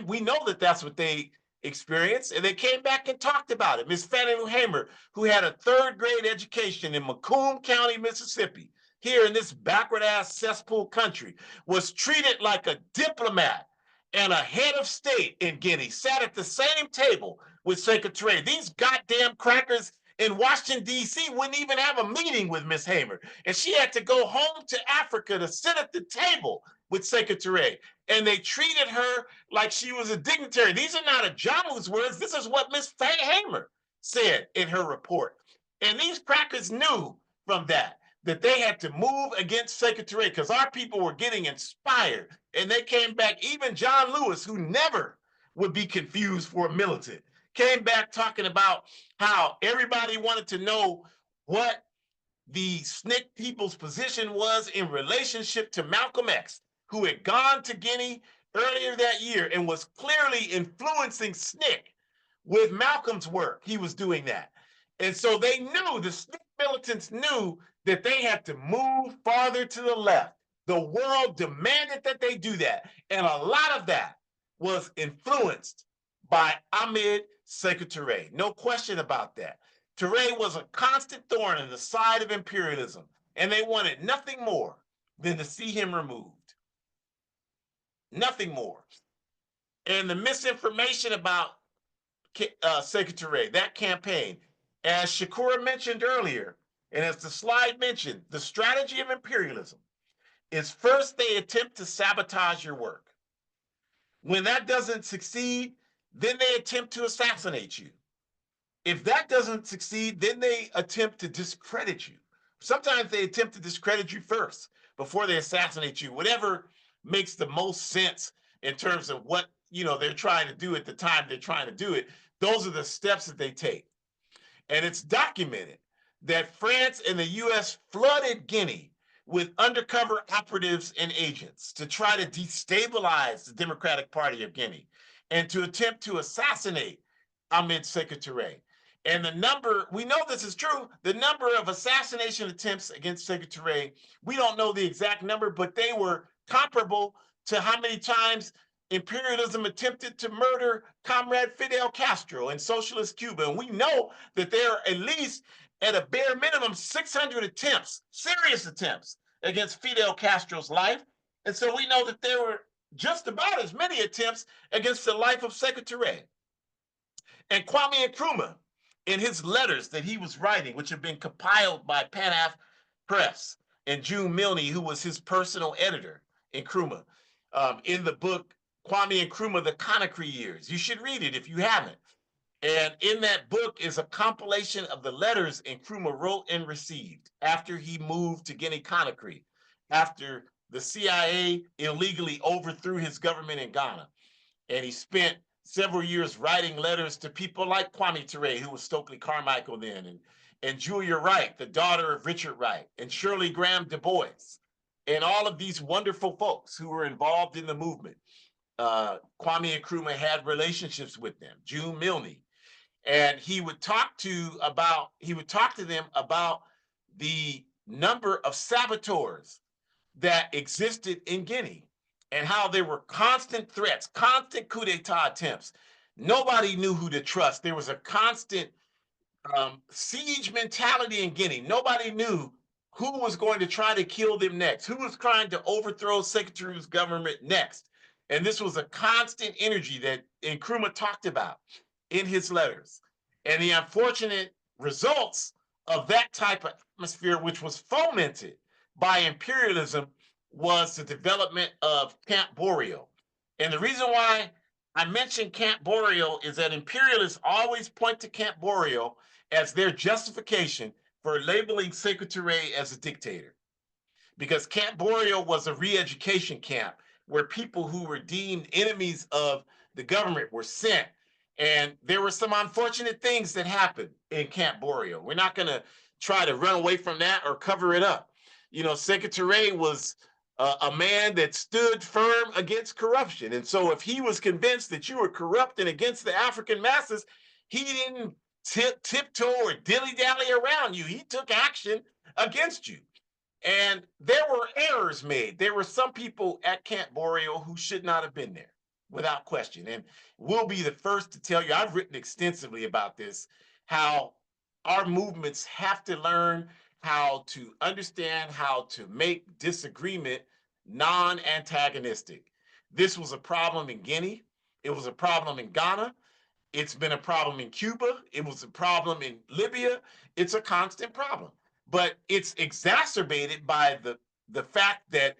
we know that that's what they experienced, and they came back and talked about it. Miss Fannie Lou Hamer, who had a third grade education in Macomb County, Mississippi, here in this backward ass cesspool country, was treated like a diplomat and a head of state in Guinea, sat at the same table with Sekou Ture. These goddamn crackers in Washington, D.C. wouldn't even have a meeting with Miss Hamer. And she had to go home to Africa to sit at the table with Sekou Ture. And they treated her like she was a dignitary. These are not Ajamu's words. This is what Miss Hamer said in her report. And these crackers knew from that they had to move against Sekou Ture because our people were getting inspired. And they came back, even John Lewis, who never would be confused for a militant, came back talking about how everybody wanted to know what the SNCC people's position was in relationship to Malcolm X, who had gone to Guinea earlier that year and was clearly influencing SNCC with Malcolm's work. He was doing that. And so they knew, the SNCC militants knew that they had to move farther to the left. The world demanded that they do that. And a lot of that was influenced by Ahmed Sekou Ture. No question about that. Ture was a constant thorn in the side of imperialism, and they wanted nothing more than to see him removed. Nothing more. And the misinformation about Sekou Ture, that campaign, as Shakura mentioned earlier, and as the slide mentioned, the strategy of imperialism is first they attempt to sabotage your work. When that doesn't succeed, then they attempt to assassinate you. If that doesn't succeed, then they attempt to discredit you. Sometimes they attempt to discredit you first before they assassinate you, whatever makes the most sense in terms of what they're trying to do at the time they're trying to do it. Those are the steps that they take. And it's documented that France and the US flooded Guinea with undercover operatives and agents to try to destabilize the Democratic Party of Guinea and to attempt to assassinate Ahmed Sekou Ture. And the number, we know this is true, the number of assassination attempts against Sekou Ture, we don't know the exact number, but they were comparable to how many times imperialism attempted to murder Comrade Fidel Castro in socialist Cuba. And we know that there are at least, at a bare minimum, 600 attempts, serious attempts, against Fidel Castro's life. And so we know that there were just about as many attempts against the life of Sekou Ture. And Kwame Nkrumah, in his letters that he was writing, which have been compiled by Panaf Press, and June Milne, who was his personal editor, Nkrumah, in the book Kwame Nkrumah, The Conakry Years. You should read it if you haven't. And in that book is a compilation of the letters Nkrumah wrote and received after he moved to Guinea-Conakry, after the CIA illegally overthrew his government in Ghana. And he spent several years writing letters to people like Kwame Ture, who was Stokely Carmichael then, and Julia Wright, the daughter of Richard Wright, and Shirley Graham Du Bois, and all of these wonderful folks who were involved in the movement. Kwame Nkrumah had relationships with them, June Milne, and he would talk to them about the number of saboteurs that existed in Guinea and how there were constant threats, constant coup d'etat attempts. Nobody knew who to trust. There was a constant siege mentality in Guinea. Nobody knew who was going to try to kill them next, who was trying to overthrow Sekou Toure's government next. And this was a constant energy that Nkrumah talked about in his letters. And the unfortunate results of that type of atmosphere, which was fomented by imperialism, was the development of Camp Boreal. And the reason why I mentioned Camp Boreal is that imperialists always point to Camp Boreal as their justification for labeling Sekou Ture as a dictator. Because Camp Boreal was a re-education camp where people who were deemed enemies of the government were sent. And there were some unfortunate things that happened in Camp Boreal. We're not going to try to run away from that or cover it up. You know, Sekou Ture was a man that stood firm against corruption. And so if he was convinced that you were corrupt and against the African masses, he didn't tiptoe or dilly-dally around you. He took action against you. And there were errors made. There were some people at Camp Boreal who should not have been there, without question. And we'll be the first to tell you, I've written extensively about this, how our movements have to learn how to understand how to make disagreement non-antagonistic. This was a problem in Guinea. It was a problem in Ghana. It's been a problem in Cuba. It was a problem in Libya. It's a constant problem. But it's exacerbated by the fact that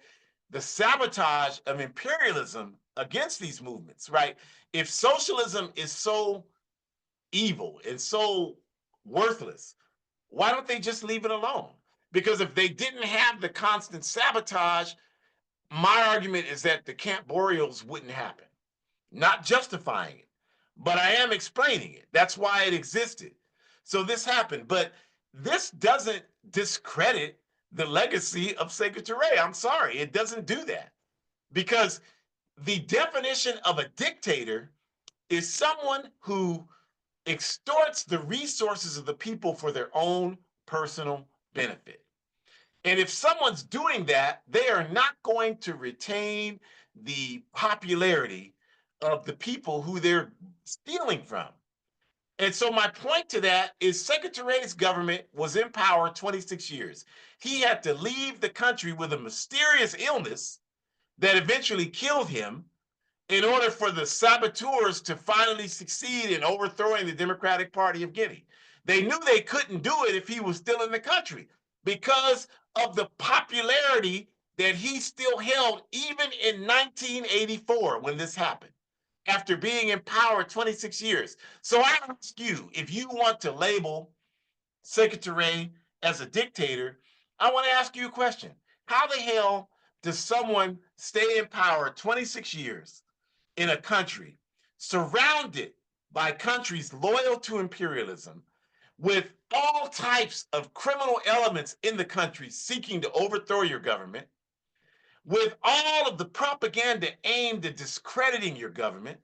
the sabotage of imperialism against these movements, right? If socialism is so evil and so worthless, why don't they just leave it alone? Because if they didn't have the constant sabotage, my argument is that the Camp Boreals wouldn't happen. Not justifying it, but I am explaining it. That's why it existed. So this happened, but this doesn't discredit the legacy of Sekou Ture. I'm sorry, it doesn't do that. Because the definition of a dictator is someone who extorts the resources of the people for their own personal benefit. And if someone's doing that, they are not going to retain the popularity of the people who they're stealing from. And so my point to that is Sekou Toure's government was in power 26 years. He had to leave the country with a mysterious illness that eventually killed him in order for the saboteurs to finally succeed in overthrowing the Democratic Party of Guinea. They knew they couldn't do it if he was still in the country because of the popularity that he still held even in 1984 when this happened, after being in power 26 years. So I ask you, if you want to label Sekou Ture as a dictator, I want to ask you a question. How the hell does someone stay in power 26 years in a country surrounded by countries loyal to imperialism, with all types of criminal elements in the country seeking to overthrow your government, with all of the propaganda aimed at discrediting your government,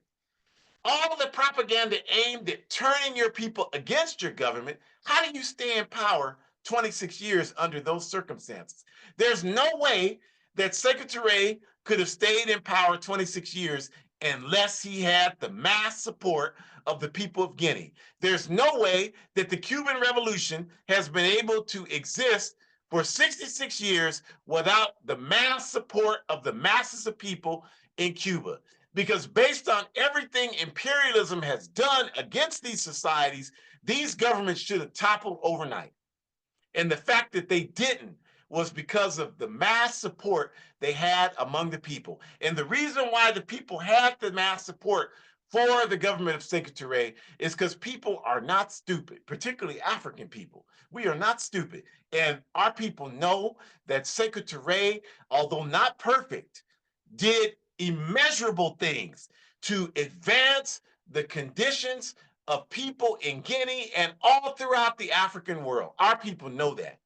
all of the propaganda aimed at turning your people against your government, how do you stay in power 26 years under those circumstances? There's no way that Sekou Ture could have stayed in power 26 years unless he had the mass support of the people of Guinea. There's no way that the Cuban Revolution has been able to exist for 66 years without the mass support of the masses of people in Cuba. Because based on everything imperialism has done against these societies, these governments should have toppled overnight. And the fact that they didn't was because of the mass support they had among the people. And the reason why the people had the mass support for the government of Sekou Ture is because people are not stupid, particularly African people. We are not stupid. And our people know that Sekou Ture, although not perfect, did immeasurable things to advance the conditions of people in Guinea and all throughout the African world. Our people know that.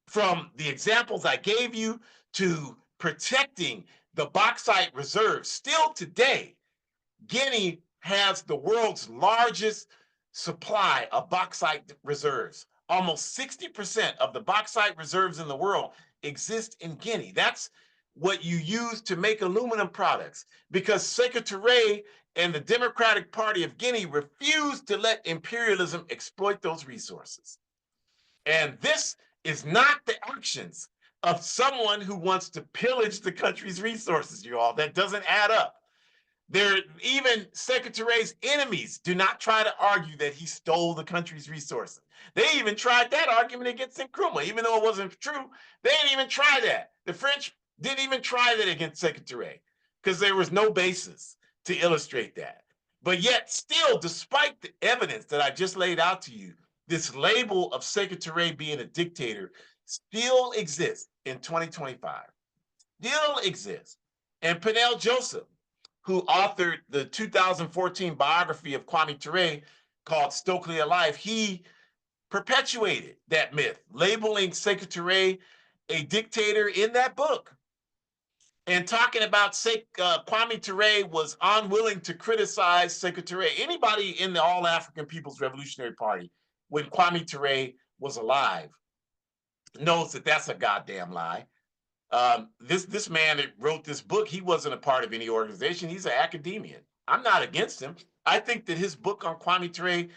From the examples I gave you to protecting the bauxite reserves, still today, Guinea has the world's largest supply of bauxite reserves. Almost 60% of the bauxite reserves in the world exist in Guinea. That's what you use to make aluminum products, because Sekou Ture and the Democratic Party of Guinea refused to let imperialism exploit those resources. And this is not the actions of someone who wants to pillage the country's resources, you all. That doesn't add up. Even Sekou Ture's enemies do not try to argue that he stole the country's resources. They even tried that argument against Nkrumah, even though it wasn't true. They didn't even try that. The French didn't even try that against Sekou Ture because there was no basis to illustrate that. But yet still, despite the evidence that I just laid out to you, this label of Sekou Ture being a dictator still exists in 2025. Still exists. And Peniel Joseph, who authored the 2014 biography of Kwame Ture called Stokely Alive, he perpetuated that myth, labeling Sekou Ture a dictator in that book. And talking about Kwame Ture was unwilling to criticize Sekou Ture. Anybody in the All African People's Revolutionary Party, when Kwame Ture was alive, knows that that's a goddamn lie. This man that wrote this book, he wasn't a part of any organization. He's an academician. I'm not against him. I think that his book on Kwame Ture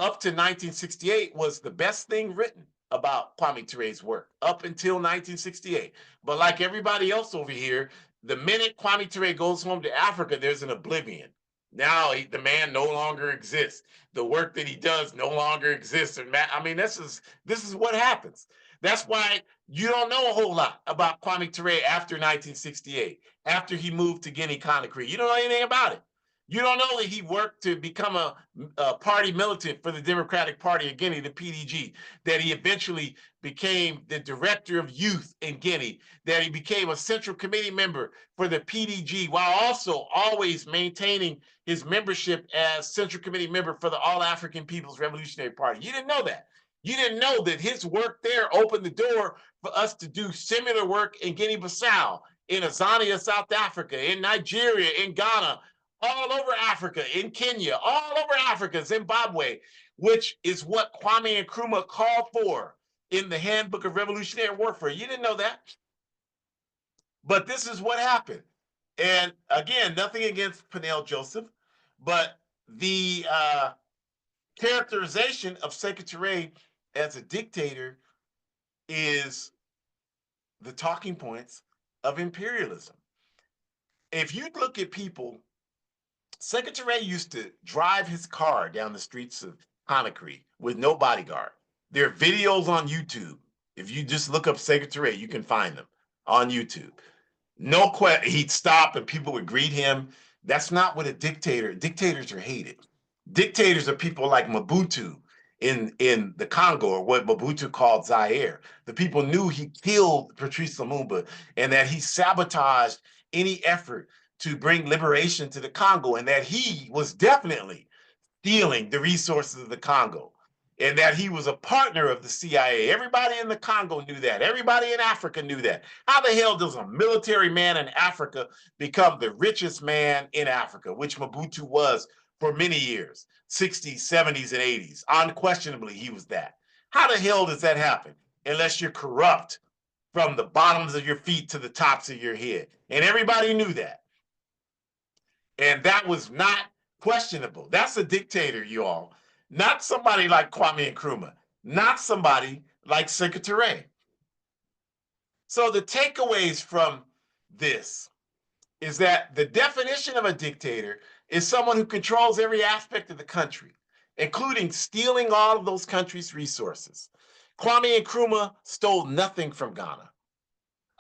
up to 1968 was the best thing written about Kwame Ture's work up until 1968. But like everybody else over here, the minute Kwame Ture goes home to Africa, there's an oblivion. Now the man no longer exists. The work that he does no longer exists. And I mean, this is what happens. That's why you don't know a whole lot about Kwame Ture after 1968, after he moved to Guinea-Conakry. You don't know anything about it. You don't know that he worked to become a party militant for the Democratic Party of Guinea, the PDG, that he eventually became the director of youth in Guinea, that he became a central committee member for the PDG, while also always maintaining his membership as central committee member for the All African People's Revolutionary Party. You didn't know that. You didn't know that his work there opened the door for us to do similar work in Guinea-Bissau, in Azania, South Africa, in Nigeria, in Ghana, all over Africa, in Kenya, all over Africa, Zimbabwe, which is what Kwame Nkrumah called for in the Handbook of Revolutionary Warfare. You didn't know that. But this is what happened. And again, nothing against Peniel Joseph, but the characterization of Sekou Ture as a dictator is the talking points of imperialism. If you look at people, Sekou Ture used to drive his car down the streets of Conakry with no bodyguard. There are videos on YouTube. If you just look up Sekou Ture, you can find them on YouTube. No question, he'd stop and people would greet him. That's not what a dictator, dictators are hated. Dictators are people like Mobutu in the Congo, or what Mobutu called Zaire. The people knew he killed Patrice Lumumba and that he sabotaged any effort to bring liberation to the Congo, and that he was definitely stealing the resources of the Congo. and that he was a partner of the CIA. Everybody in the Congo knew that. Everybody in Africa knew that. How the hell does a military man in Africa become the richest man in Africa, which Mobutu was for many years, 60s, 70s, and 80s? Unquestionably, he was that. How the hell does that happen? Unless you're corrupt from the bottoms of your feet to the tops of your head. And everybody knew that. And that was not questionable. That's a dictator, you all. Not somebody like Kwame Nkrumah. Not somebody like Sekou Ture. So the takeaways from this is that the definition of a dictator is someone who controls every aspect of the country, including stealing all of those countries' resources. Kwame Nkrumah stole nothing from Ghana.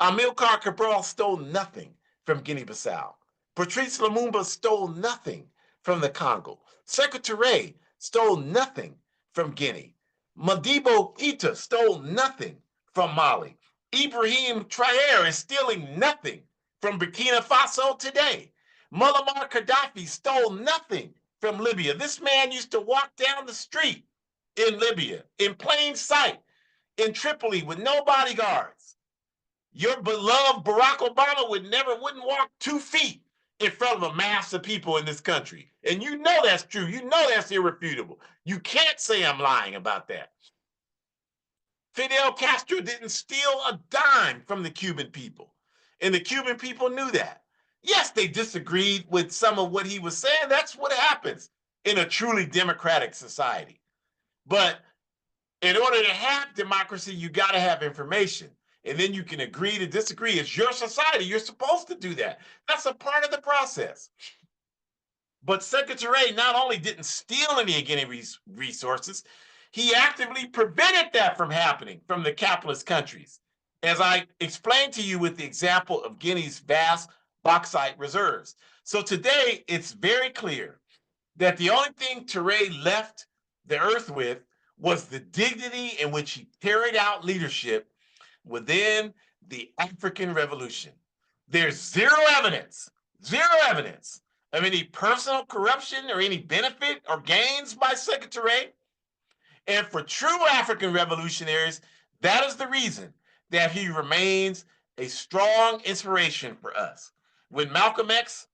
Amilcar Cabral stole nothing from Guinea-Bissau. Patrice Lumumba stole nothing from the Congo. Sekou Ture stole nothing from Guinea. Modibo Keïta stole nothing from Mali. Ibrahim Traoré is stealing nothing from Burkina Faso today. Muammar Gaddafi stole nothing from Libya. This man used to walk down the street in Libya in plain sight in Tripoli with no bodyguards. Your beloved Barack Obama wouldn't walk 2 feet in front of a mass of people in this country. And you know that's true. You know that's irrefutable. You can't say I'm lying about that. Fidel Castro didn't steal a dime from the Cuban people. And the Cuban people knew that. Yes, they disagreed with some of what he was saying. That's what happens in a truly democratic society. But in order to have democracy, you got to have information. And then you can agree to disagree. It's your society. You're supposed to do that. That's a part of the process. But Sekou Ture not only didn't steal any Guinea resources, he actively prevented that from happening from the capitalist countries, as I explained to you with the example of Guinea's vast bauxite reserves. So today, it's very clear that the only thing Ture left the earth with was the dignity in which he carried out leadership within the African Revolution. There's zero evidence of any personal corruption or any benefit or gains by Sekou Ture. And for true African revolutionaries, that is the reason that he remains a strong inspiration for us. When Malcolm X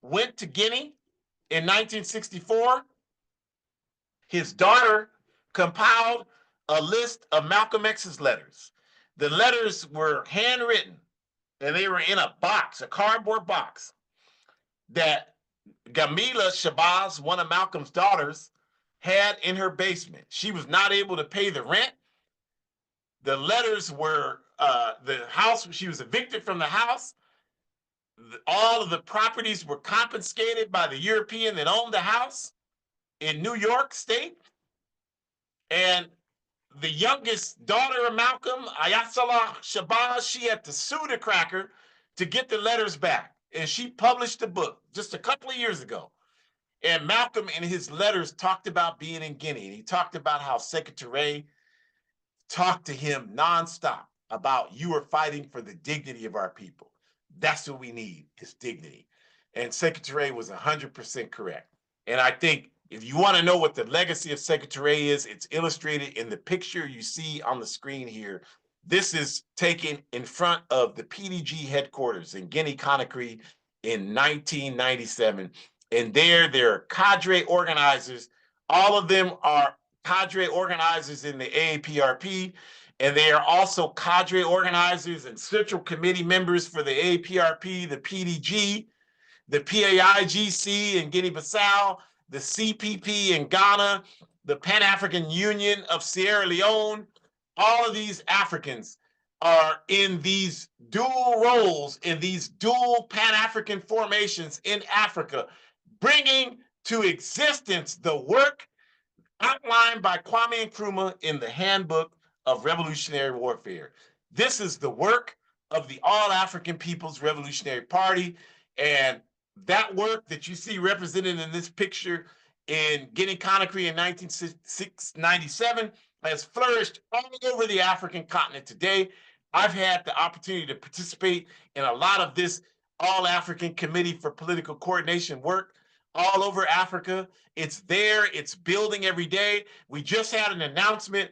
went to Guinea in 1964, his daughter compiled a list of Malcolm X's letters. The letters were handwritten, and they were in a box, a cardboard box, that Gamila Shabazz, one of Malcolm's daughters, had in her basement. She was not able to pay the rent. The letters were, the house, she was evicted from the house. All of the properties were confiscated by the European that owned the house in New York State. And the youngest daughter of Malcolm, Ayatollah Shabazz, she had to sue the cracker to get the letters back. And she published a book just a couple of years ago. And Malcolm in his letters talked about being in Guinea. And he talked about how Sekou Ture talked to him nonstop about, you are fighting for the dignity of our people. That's what we need, is dignity. And Sekou Ture was 100% correct. And I think if you want to know what the legacy of Sekou Ture is, it's illustrated in the picture you see on the screen here. This is taken in front of the PDG headquarters in Guinea-Conakry in 1997. And there are cadre organizers. All of them are cadre organizers in the AAPRP, and they are also cadre organizers and central committee members for the AAPRP, the PDG, the PAIGC in Guinea-Bissau, the CPP in Ghana, the Pan-African Union of Sierra Leone. All of these Africans are in these dual roles, in these dual Pan-African formations in Africa, bringing to existence the work outlined by Kwame Nkrumah in the Handbook of Revolutionary Warfare. This is the work of the All-African People's Revolutionary Party, and that work that you see represented in this picture in Guinea-Conakry in 1997 has flourished all over the African continent today. I've had the opportunity to participate in a lot of this All-African Committee for Political Coordination work all over Africa. It's there, it's building every day. We just had an announcement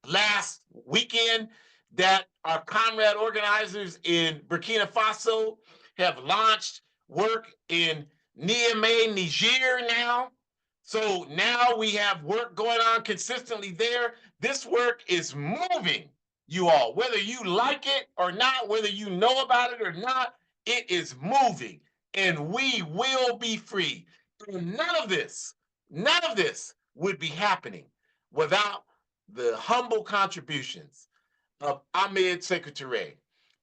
last weekend that our comrade organizers in Burkina Faso have launched work in Niamey, Niger now. So now we have work going on consistently there. This work is moving, you all, whether you like it or not, whether you know about it or not, it is moving and we will be free. And none of this would be happening without the humble contributions of Sekou Ture.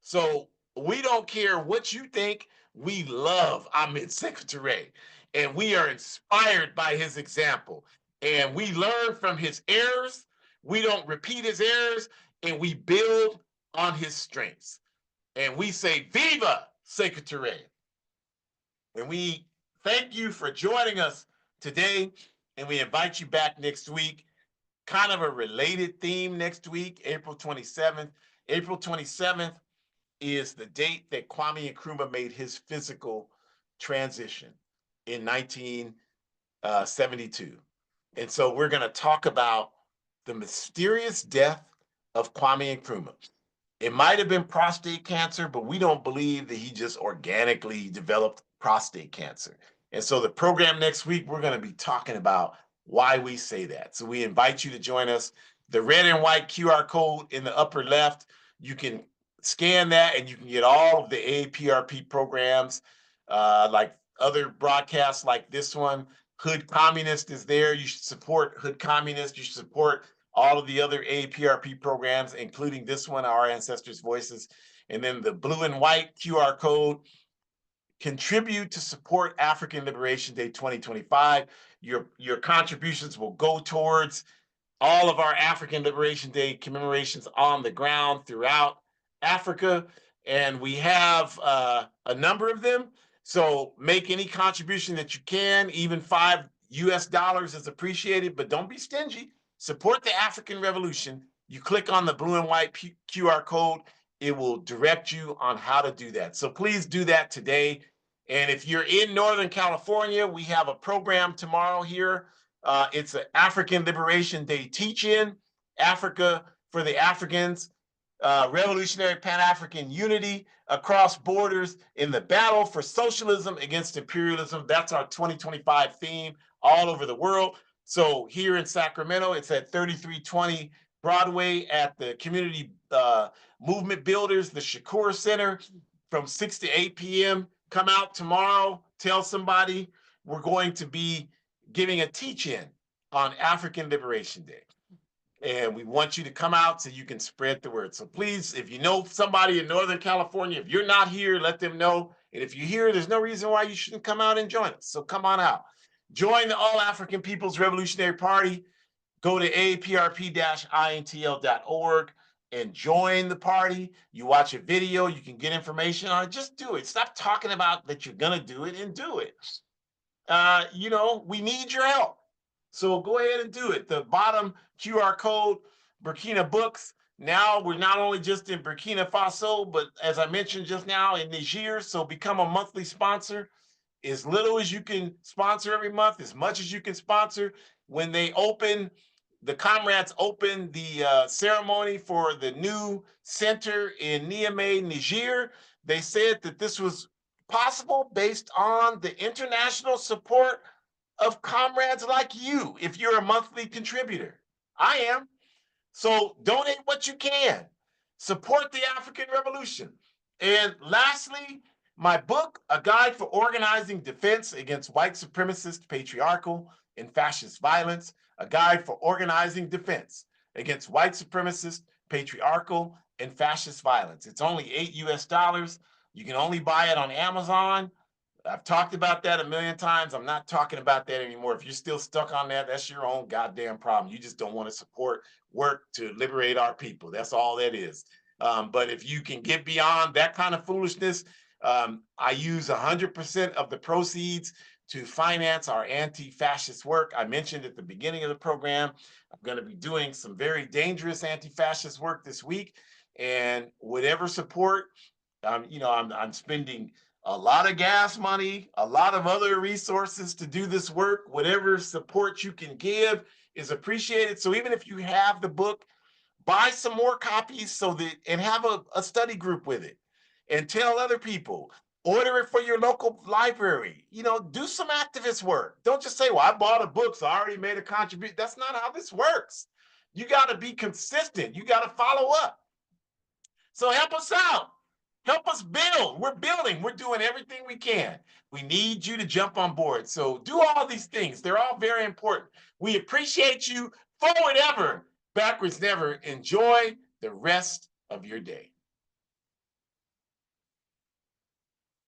So we don't care what you think. We love Sekou Ture, and we are inspired by his example. And we learn from his errors. We don't repeat his errors, and we build on his strengths. And we say, Viva Sekou Ture. And we thank you for joining us today, and we invite you back next week. Kind of a related theme next week, April 27th. April 27th is the date that Kwame Nkrumah made his physical transition in 1972. And so we're going to talk about the mysterious death of Kwame Nkrumah. It might have been prostate cancer, but we don't believe that he just organically developed prostate cancer. And so the program next week, we're going to be talking about why we say that. So we invite you to join us. The red and white QR code in the upper left, you can scan that and you can get all of the AAPRP programs, like other broadcasts like this one. Hood Communist is there. You should support Hood Communist. You should support all of the other AAPRP programs, including this one, Our Ancestors' Voices. And then the blue and white QR code, contribute to support African Liberation Day 2025. Your contributions will go towards all of our African Liberation Day commemorations on the ground throughout Africa. And we have a number of them. So make any contribution that you can, even $5 is appreciated, but don't be stingy. Support the African Revolution. You click on the blue and white QR code, it will direct you on how to do that. So please do that today. And if you're in Northern California, we have a program tomorrow here. It's an African Liberation Day teach-in, Africa for the Africans, revolutionary Pan-African unity across borders in the battle for socialism against imperialism. That's our 2025 theme all over the world. So here in Sacramento, it's at 3320 Broadway at the Community Movement Builders, the Shakur Center, from 6 to 8 p.m. Come out tomorrow, tell somebody. We're going to be giving a teach-in on African Liberation Day. And we want you to come out so you can spread the word. So please, if you know somebody in Northern California, if you're not here, let them know. And if you're here, there's no reason why you shouldn't come out and join us. So come on out. Join the All African People's Revolutionary Party. Go to aaprp-intl.org and join the party. You watch a video, you can get information on it. Just do it. Stop talking about that you're going to do it and do it. We need your help. So go ahead and do it. The bottom QR code, Burkina Books. Now we're not only just in Burkina Faso, but as I mentioned just now, in Niger. So become a monthly sponsor. As little as you can sponsor every month, as much as you can sponsor. When they open, the comrades open the ceremony for the new center in Niamey, Niger, they said that this was possible based on the international support of comrades like you. If you're a monthly contributor, I am. So donate what you can. Support the African Revolution. And lastly, my book, A Guide for Organizing Defense Against White Supremacist, Patriarchal, and Fascist Violence, A Guide for Organizing Defense Against White Supremacist, Patriarchal, and Fascist Violence. It's only $8. You can only buy it on Amazon. I've talked about that a million times. I'm not talking about that anymore. If you're still stuck on that, that's your own goddamn problem. You just don't want to support work to liberate our people. That's all that is. But if you can get beyond that kind of foolishness, I use 100% of the proceeds to finance our anti-fascist work. I mentioned at the beginning of the program, I'm going to be doing some very dangerous anti-fascist work this week. And whatever support, I'm spending a lot of gas money, a lot of other resources to do this work. Whatever support you can give is appreciated. So even if you have the book, buy some more copies so that and have a study group with it and tell other people. Order it for your local library. You know, do some activist work. Don't just say, well, I bought a book, so I already made a contribution. That's not how this works. You got to be consistent. You got to follow up. So help us out. Help us build. We're building. We're doing everything we can. We need you to jump on board. So do all these things. They're all very important. We appreciate you. Forward ever, backwards never. Enjoy the rest of your day.